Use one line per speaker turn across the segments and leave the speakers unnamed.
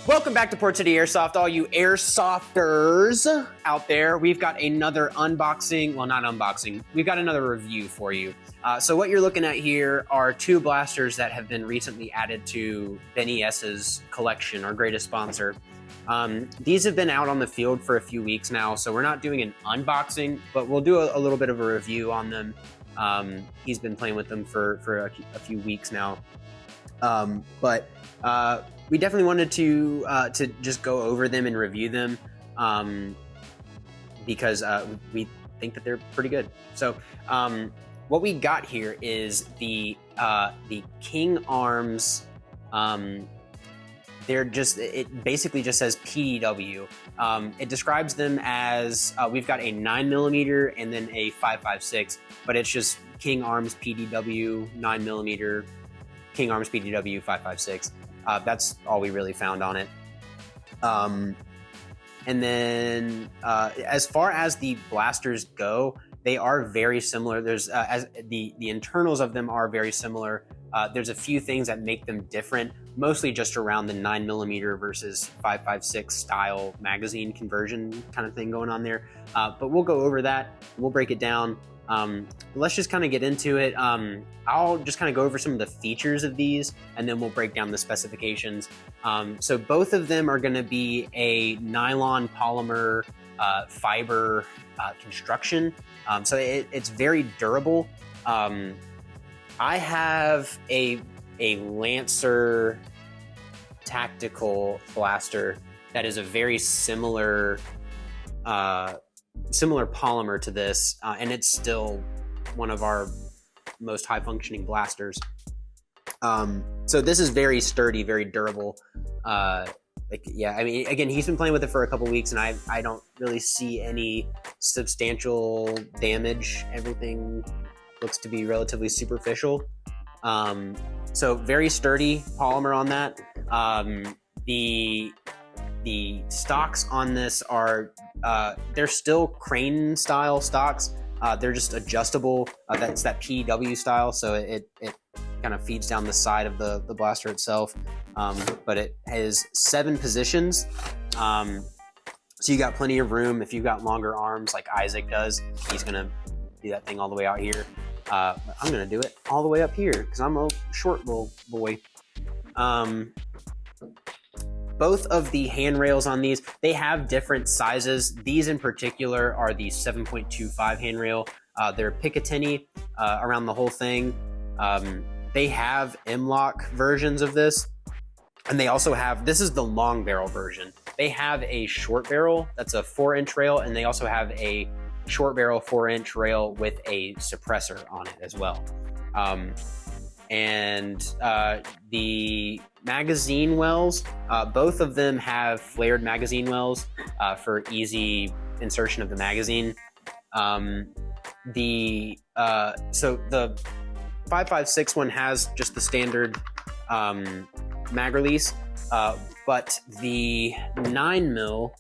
Welcome back to Port City Airsoft, all you airsofters out there. We've got another unboxing, well, not unboxing, we've got another review for you. So what you're looking at here are two blasters that have been recently added to Benny S's collection, our greatest sponsor. These have been out on the field for a few weeks now, so we're not doing an unboxing, but we'll do a little bit of a review on them. He's been playing with them for a few weeks now. We definitely wanted to just go over them and review them because we think that they're pretty good. So what we got here is the King Arms. It basically just says PDW. It describes them as we've got a 9mm and then a 5.56, but it's just King Arms PDW 9mm, King Arms PDW 5.56. That's all we really found on it. And then as far as the blasters go, they are very similar. There's as the internals of them are very similar. There's a few things that make them different, mostly just around the 9mm versus 5.56 style magazine conversion kind of thing going on there. But we'll go over that. We'll break it down. Let's just kind of get into it. I'll just kind of go over some of the features of these, and then we'll break down the specifications. So both of them are going to be a nylon polymer fiber construction. So it's very durable. I have a Lancer tactical blaster that is a very similar polymer to this, and it's still one of our most high functioning blasters. So this is very sturdy, very durable. Yeah, I mean, again, he's been playing with it for a couple weeks, and I don't really see any substantial damage. Everything looks to be relatively superficial. So very sturdy polymer on that. The stocks on this are they're still crane style stocks. They're just adjustable. That's that PW style, so it kind of feeds down the side of the blaster itself. But it has 7 positions. So you got plenty of room. If you've got longer arms like Isaac does, he's gonna do that thing all the way out here. I'm gonna do it all the way up here because I'm a short little boy. Both of the handrails on these, they have different sizes. These in particular are the 7.25 handrail. They're Picatinny around the whole thing. They have M-LOK versions of this. And they also have, this is the long barrel version. They have a short barrel that's a 4-inch rail, and they also have a short barrel 4-inch rail with a suppressor on it as well. The magazine wells, both of them have flared magazine wells for easy insertion of the magazine. So the 5.56 one has just the standard mag release, but the 9mm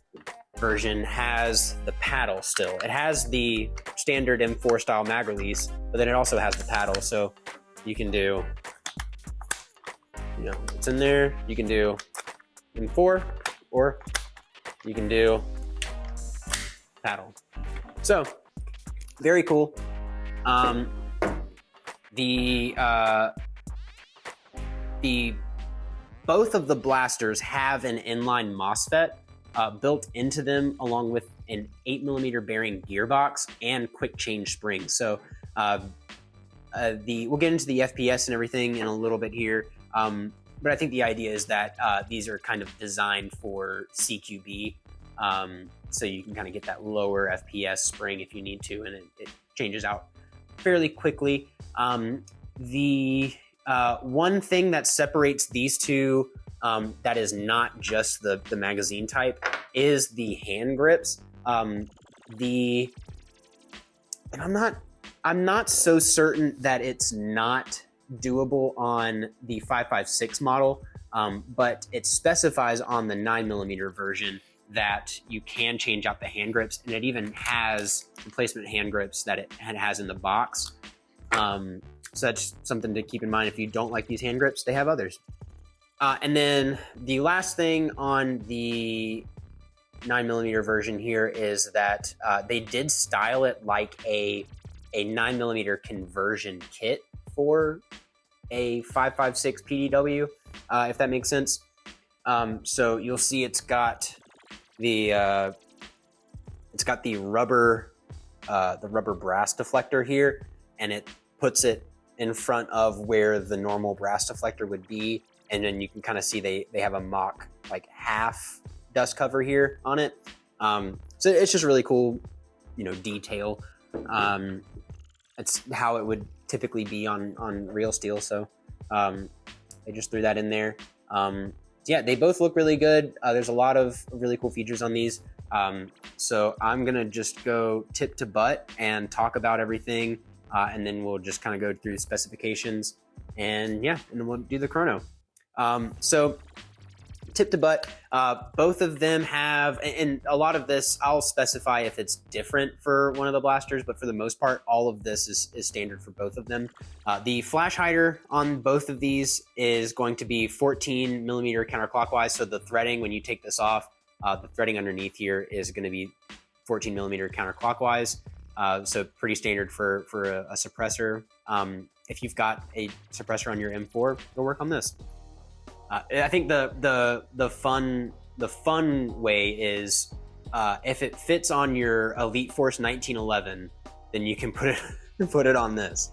version has the paddle still. It has the standard M4 style mag release, but then it also has the paddle, so you can do, it's in there. You can do M4 or you can do paddle. So very cool. Both of the blasters have an inline MOSFET built into them, along with an 8mm bearing gearbox and quick change springs. So we'll get into the FPS and everything in a little bit here. But I think the idea is that these are kind of designed for CQB, so you can kind of get that lower FPS spring if you need to, and it changes out fairly quickly. The one thing that separates these two that is not just the magazine type is the hand grips. And I'm not so certain that it's not doable on the 5.56 model, but it specifies on the 9mm version that you can change out the hand grips, and it even has replacement hand grips that it has in the box. So that's something to keep in mind. If you don't like these hand grips, they have others. And then the last thing on the 9mm version here is that they did style it like a 9mm conversion kit for a 5.56 PDW, if that makes sense. So you'll see it's got the rubber brass deflector here, and it puts it in front of where the normal brass deflector would be, and then you can kind of see they have a mock like half dust cover here on it. So it's just really cool, detail. It's how it would typically be on real steel. So they just threw that in there. Yeah, they both look really good. There's a lot of really cool features on these. So I'm gonna just go tip to butt and talk about everything, and then we'll just kind of go through specifications, and then we'll do the chrono. So tip to butt, both of them have, and a lot of this I'll specify if it's different for one of the blasters, but for the most part, all of this is standard for both of them. The flash hider on both of these is going to be 14mm counterclockwise. So the threading, when you take this off, the threading underneath here is going to be 14mm counterclockwise. So pretty standard for a suppressor. If you've got a suppressor on your M4, go work on this. I think the fun way is if it fits on your Elite Force 1911, then you can put it on this.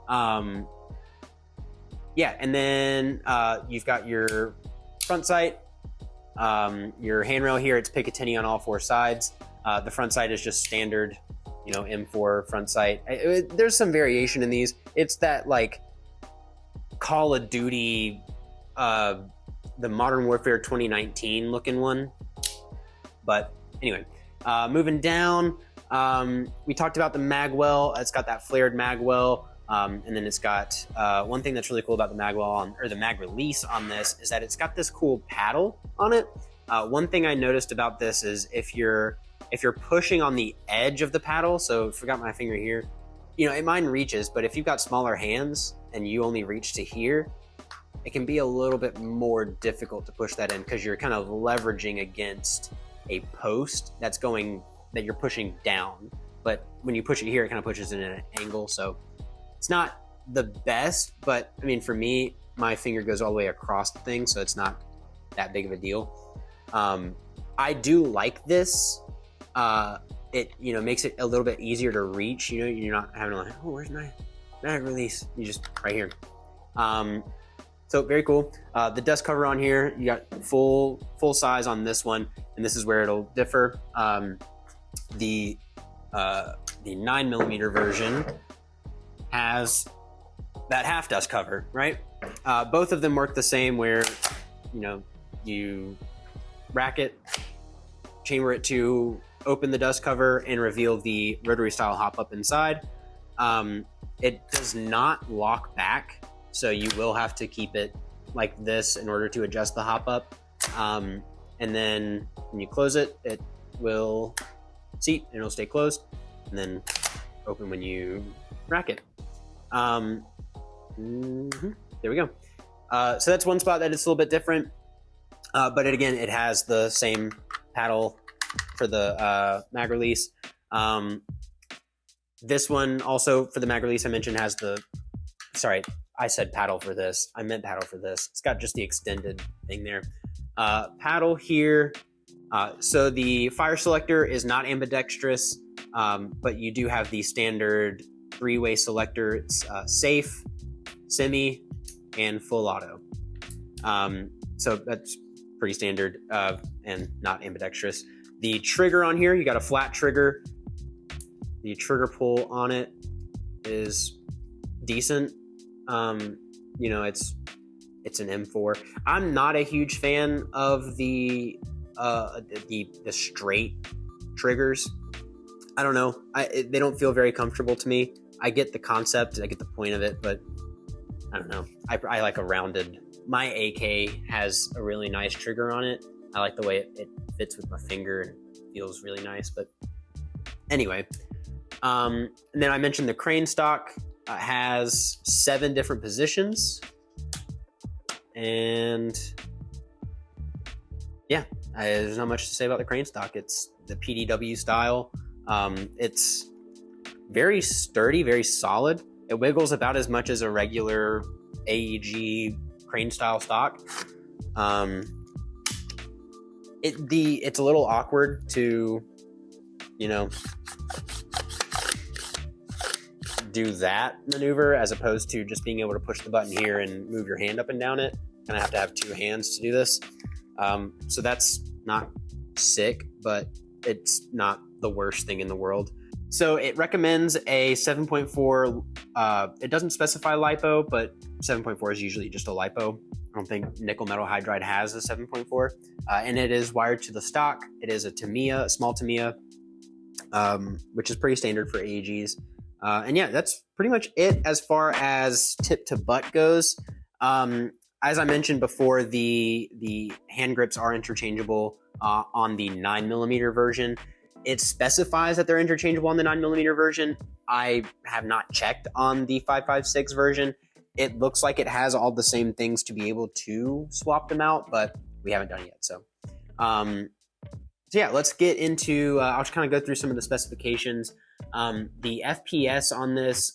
And then you've got your front sight, your handrail here. It's Picatinny on all four sides. The front sight is just standard, M4 front sight. There's some variation in these. It's that like Call of Duty, the Modern Warfare 2019 looking one. But anyway, moving down, we talked about the magwell. It's got that flared magwell, and then it's got one thing that's really cool about the magwell or the mag release on this is that it's got this cool paddle on it. One thing I noticed about this is if you're pushing on the edge of the paddle, so I forgot my finger here, mine reaches, but if you've got smaller hands and you only reach to here, it can be a little bit more difficult to push that in because you're kind of leveraging against a post that you're pushing down. But when you push it here, it kind of pushes it in an angle. So it's not the best, but I mean, for me, my finger goes all the way across the thing, so it's not that big of a deal. I do like this. It makes it a little bit easier to reach. You're not having to where's my mag release? You just right here. So very cool. The dust cover on here, you got full size on this one, and this is where it'll differ. The 9mm version has that half dust cover, right? Both of them work the same, where you rack it, chamber it to open the dust cover and reveal the rotary style hop up inside. It does not lock back, so you will have to keep it like this in order to adjust the hop up. And then when you close it, it will seat and it'll stay closed, and then open when you rack it. There we go. So that's one spot that it's a little bit different. But again, it has the same paddle for the mag release. This one also for the mag release I mentioned has sorry, I said paddle for this. I meant paddle for this. It's got just the extended thing there. Paddle here. So the fire selector is not ambidextrous, but you do have the standard 3-way selector. It's safe, semi, and full auto. So that's pretty standard and not ambidextrous. The trigger on here, you got a flat trigger. The trigger pull on it is decent. It's an M4. I'm not a huge fan of the straight triggers. I don't know. They don't feel very comfortable to me. I get the concept, I get the point of it, but I don't know. I like a rounded. My AK has a really nice trigger on it. I like the way it fits with my finger and feels really nice. But anyway, and then I mentioned the crane stock has 7 different positions, And yeah, there's not much to say about the crane stock. It's the PDW style. It's very sturdy, very solid. It wiggles about as much as a regular AEG crane style stock. It's a little awkward to, do that maneuver as opposed to just being able to push the button here and move your hand up and down it. Kind of have to have two hands to do this. So that's not sick, but it's not the worst thing in the world. So it recommends a 7.4. It doesn't specify LiPo, but 7.4 is usually just a LiPo. I don't think nickel metal hydride has a 7.4. And it is wired to the stock. It is a Tamiya, a small Tamiya, which is pretty standard for AEGs. And yeah, that's pretty much it as far as tip to butt goes. As I mentioned before, the hand grips are interchangeable on the 9mm version. It specifies that they're interchangeable on the 9mm version. I have not checked on the 5.56 version. It looks like it has all the same things to be able to swap them out, but we haven't done it yet. So yeah, let's get into, I'll just kind of go through some of the specifications. The FPS on this,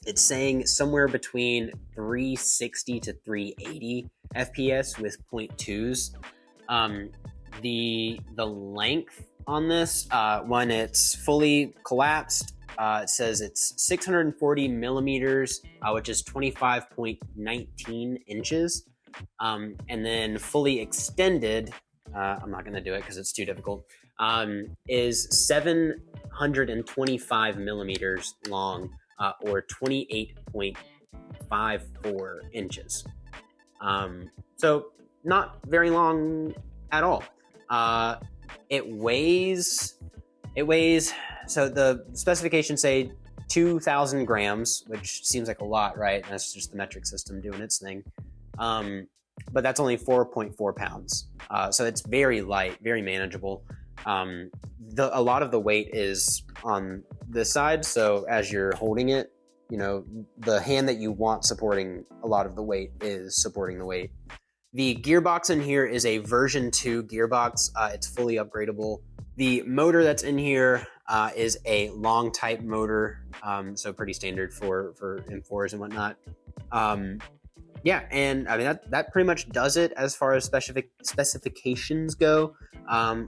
it's saying somewhere between 360 to 380 FPS with 0.2s. The length on this, when it's fully collapsed, it says it's 640 millimeters, which is 25.19 inches. And then fully extended, I'm not going to do it because it's too difficult, is 725 millimeters long, or 28.54 inches. So not very long at all. It weighs, so the specifications say 2,000 grams, which seems like a lot, right? That's just the metric system doing its thing. But that's only 4.4 pounds. So it's very light, very manageable. A lot of the weight is on this side. So as you're holding it, the hand that you want supporting a lot of the weight is supporting the weight. The gearbox in here is a version 2 gearbox. It's fully upgradable. The motor that's in here is a long type motor. So pretty standard for M4s and whatnot. Yeah, and I mean that pretty much does it as far as specifications go.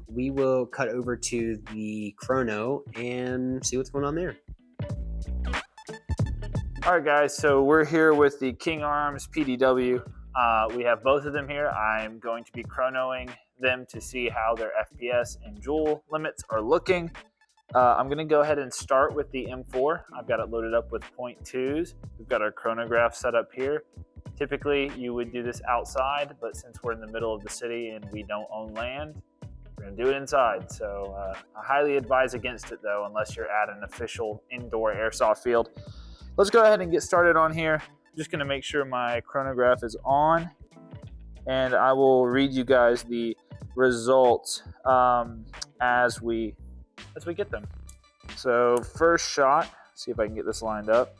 We will cut over to the Chrono and see what's going on there.
All right, guys, so we're here with the King Arms PDW. We have both of them here. I'm going to be chronoing them to see how their FPS and joule limits are looking. I'm going to go ahead and start with the M4. I've got it loaded up with 0.2s. We've got our chronograph set up here. Typically, you would do this outside, but since we're in the middle of the city and we don't own land, we're going to do it inside. So I highly advise against it, though, unless you're at an official indoor airsoft field. Let's go ahead and get started on here. I'm just going to make sure my chronograph is on, and I will read you guys the results as we get them. So first shot, see if I can get this lined up.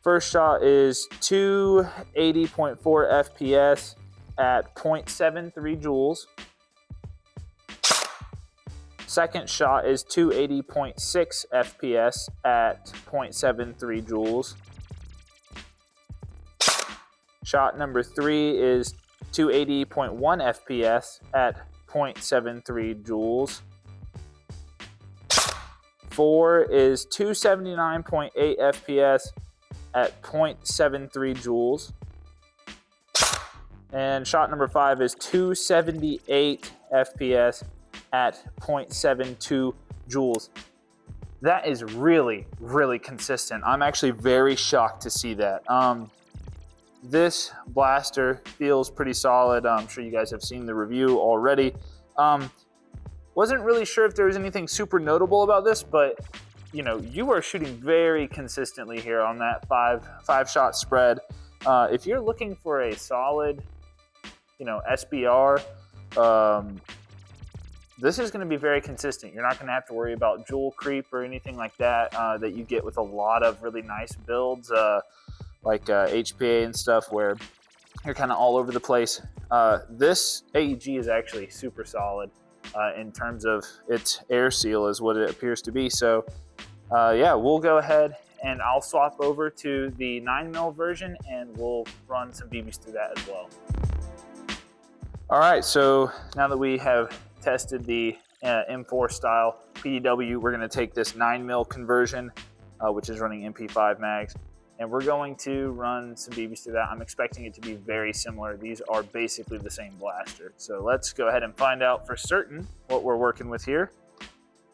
First shot is 280.4 FPS at 0.73 joules. Second shot is 280.6 FPS at 0.73 joules. Shot number 3 is 280.1 FPS at 0.73 joules. 4 is 279.8 FPS at 0.73 joules. And shot number 5 is 278 FPS at 0.72 joules. That is really, really consistent. I'm actually very shocked to see that. This blaster feels pretty solid. I'm sure you guys have seen the review already. Wasn't really sure if there was anything super notable about this, but you are shooting very consistently here on that five shot spread. If you're looking for a solid, SBR, this is going to be very consistent. You're not going to have to worry about joule creep or anything like that that you get with a lot of really nice builds. like HPA and stuff, where you're kind of all over the place. This AEG is actually super solid in terms of its air seal is what it appears to be. So yeah, we'll go ahead and I'll swap over to the 9mm version and we'll run some BBs through that as well. All right, so now that we have tested the M4 style PDW, we're going to take this 9mm conversion, which is running MP5 mags, and we're going to run some BBs through that. I'm expecting it to be very similar. These are basically the same blaster. So let's go ahead and find out for certain what we're working with here.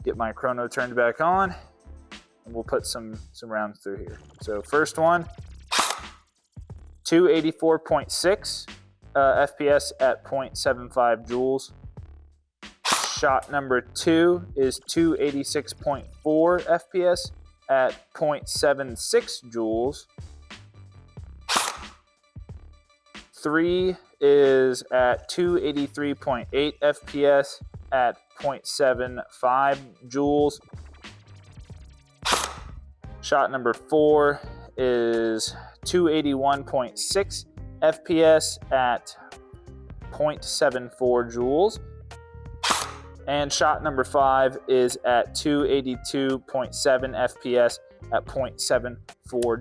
Get my chrono turned back on, and we'll put some rounds through here. So first one, 284.6 FPS at 0.75 joules. Shot number 2 is 286.4 FPS at 0.76 joules. 3 is at 283.8 FPS at 0.75 joules. Shot number 4 is 281.6 FPS at 0.74 joules. And shot number 5 is at 282.7 FPS at 0.74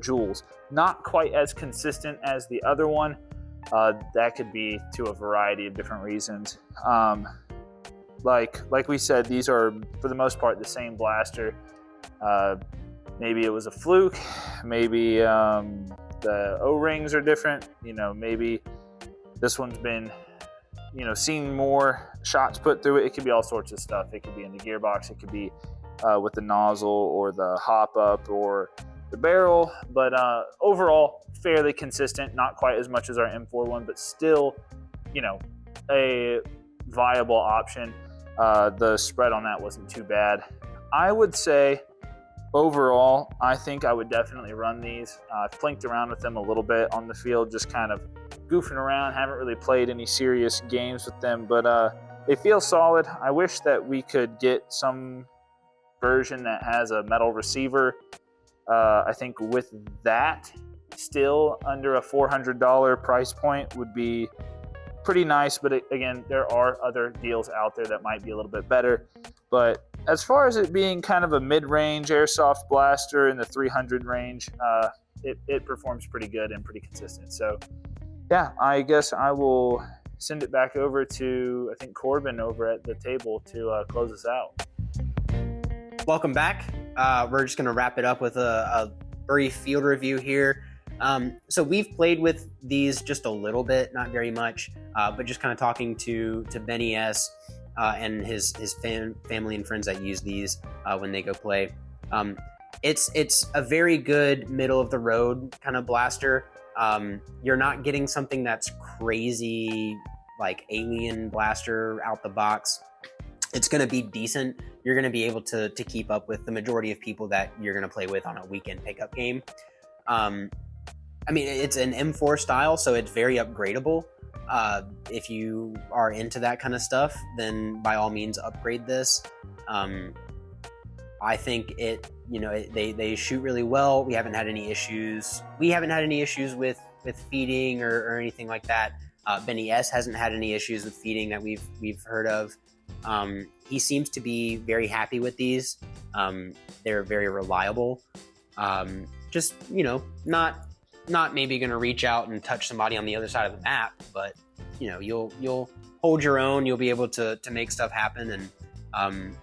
joules. Not quite as consistent as the other one. That could be to a variety of different reasons. Like we said, these are for the most part the same blaster. Maybe it was a fluke. Maybe the O-rings are different. You know, maybe this one's been, you know, seen more shots put through it. It could be all sorts of stuff. It could be in the gearbox. It could be with the nozzle or the hop up or the barrel. But overall, fairly consistent. Not quite as much as our M4 one, but still, you know, a viable option. The spread on that wasn't too bad. I would say overall, I think I would definitely run these. I've plinked around with them a little bit on the field, just kind of goofing around. Haven't really played any serious games with them, but they feel solid. I wish that we could get some version that has a metal receiver. I think with that, still under a $400 price point would be pretty nice, but again, there are other deals out there that might be a little bit better. But as far as it being kind of a mid-range airsoft blaster in the 300 range, it performs pretty good and pretty consistent. So yeah, I guess I will send it back over to, I think, Corbin over at the table to close us out.
Welcome back. We're just going to wrap it up with a brief field review here. So we've played with these just a little bit, not very much, but just kind of talking to Benny S. And his family and friends that use these when they go play. It's a very good middle of the road kind of blaster. You're not getting something that's crazy like alien blaster out the box. It's going to be decent. You're going to be able to keep up with the majority of people that you're going to play with on a weekend pickup game. I mean, it's an M4 style, so it's very upgradable. If you are into that kind of stuff, then by all means upgrade this. I think they shoot really well. We haven't had any issues. We haven't had any issues with feeding or anything like that. Benny S hasn't had any issues with feeding that we've heard of. He seems to be very happy with these. They're very reliable. Just, you know, not maybe going to reach out and touch somebody on the other side of the map, but you know, you'll hold your own. You'll be able to make stuff happen, and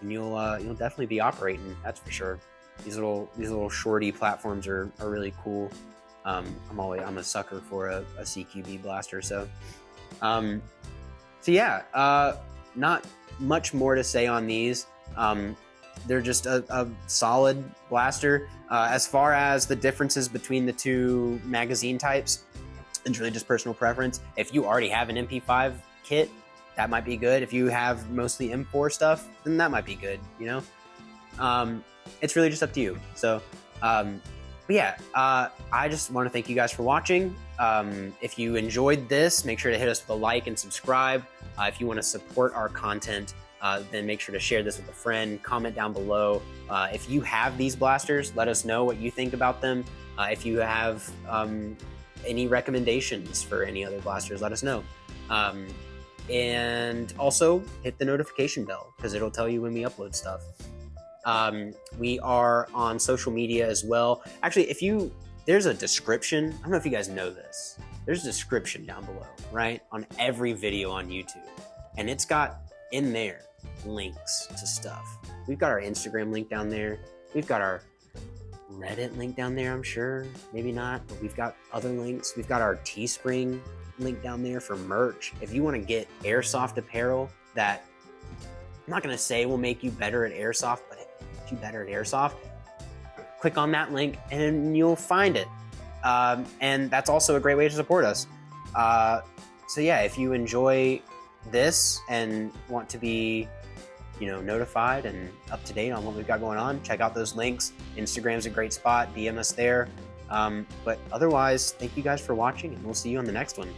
you'll definitely be operating. That's for sure. These little shorty platforms are really cool. I'm a sucker for a CQB blaster. So yeah, not much more to say on these. They're just a solid blaster. As far as the differences between the two magazine types, it's really just personal preference. If you already have an MP5 kit, that might be good. If you have mostly M4 stuff, then that might be good, you know? It's really just up to you. So, but yeah, I just want to thank you guys for watching. If you enjoyed this, make sure to hit us with a like and subscribe. If you want to support our content, then make sure to share this with a friend. Comment down below. If you have these blasters, let us know what you think about them. If you have any recommendations for any other blasters, let us know. And also hit the notification bell because it'll tell you when we upload stuff. We are on social media as well. Actually, there's a description. I don't know if you guys know this. There's a description down below, right? On every video on YouTube. And it's got in there links to stuff. We've got our Instagram link down there. We've got our Reddit link down there, I'm sure. Maybe not, but we've got other links. We've got our Teespring link down there for merch. If you want to get airsoft apparel that I'm not going to say will make you better at airsoft, but it makes you better at airsoft, click on that link and you'll find it. And that's also a great way to support us. So yeah, if you enjoy this and want to be notified and up to date on what we've got going on, check out those links. Instagram's a great spot. DM us there. But otherwise, thank you guys for watching, and we'll see you on the next one.